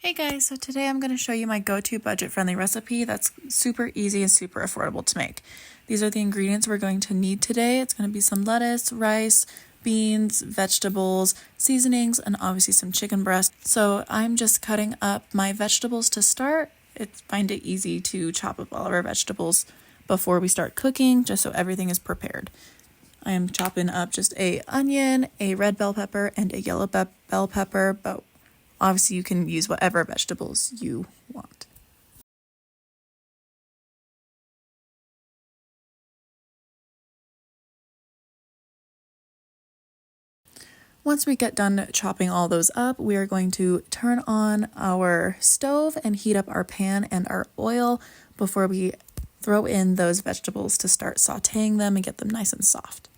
Hey guys, so today I'm going to show you my go-to budget-friendly recipe that's super easy and super affordable to make. These are the ingredients we're going to need today. It's going to be some lettuce, rice, beans, vegetables, seasonings, and obviously some chicken breast. So I'm just cutting up my vegetables to start. Find it easy to chop up all of our vegetables before we start cooking, just so everything is prepared. I am chopping up just an onion, a red bell pepper, and a yellow bell pepper, but obviously, you can use whatever vegetables you want. Once we get done chopping all those up, we are going to turn on our stove and heat up our pan and our oil before we throw in those vegetables to start sauteing them and get them nice and soft.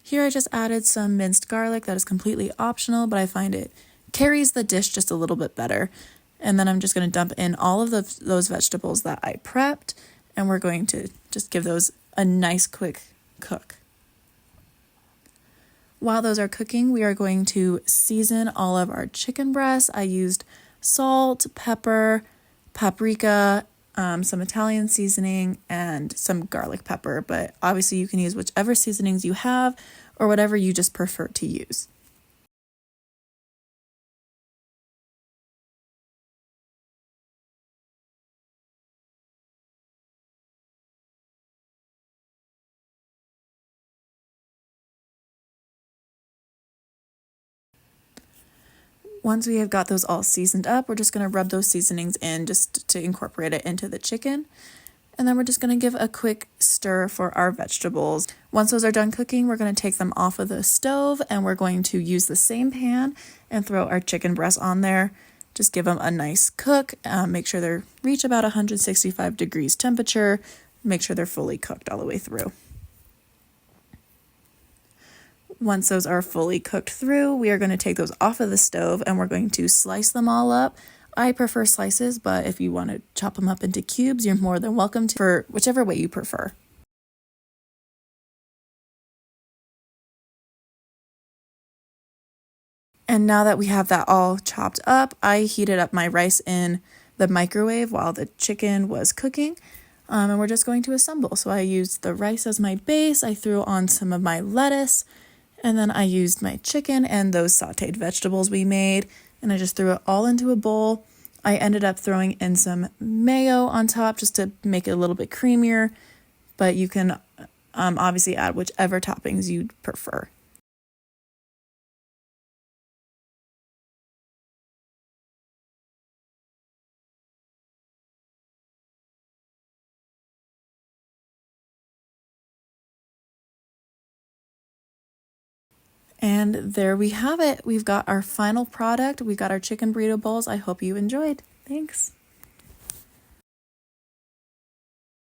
Here I just added some minced garlic that is completely optional, but I find it carries the dish just a little bit better. And then I'm just going to dump in all of those vegetables that I prepped, and we're going to just give those a nice quick cook. While those are cooking, we are going to season all of our chicken breasts. I used salt, pepper, paprika, some Italian seasoning, and some garlic pepper, but obviously you can use whichever seasonings you have or whatever you just prefer to use. Once we have got those all seasoned up, we're just going to rub those seasonings in just to incorporate it into the chicken. And then we're just going to give a quick stir for our vegetables. Once those are done cooking, we're going to take them off of the stove and we're going to use the same pan and throw our chicken breasts on there. Just give them a nice cook. Make sure they reach about 165 degrees temperature. Make sure they're fully cooked all the way through. Once those are fully cooked through, we are going to take those off of the stove and we're going to slice them all up. I prefer slices, but if you want to chop them up into cubes, you're more than welcome to, for whichever way you prefer. And now that we have that all chopped up, I heated up my rice in the microwave while the chicken was cooking. And we're just going to assemble. So I used the rice as my base. I threw on some of my lettuce. And then I used my chicken and those sauteed vegetables we made, and I just threw it all into a bowl. I ended up throwing in some mayo on top just to make it a little bit creamier, but you can obviously add whichever toppings you prefer. And there we have it. We've got our final product. We've got our chicken burrito bowls. I hope you enjoyed. Thanks.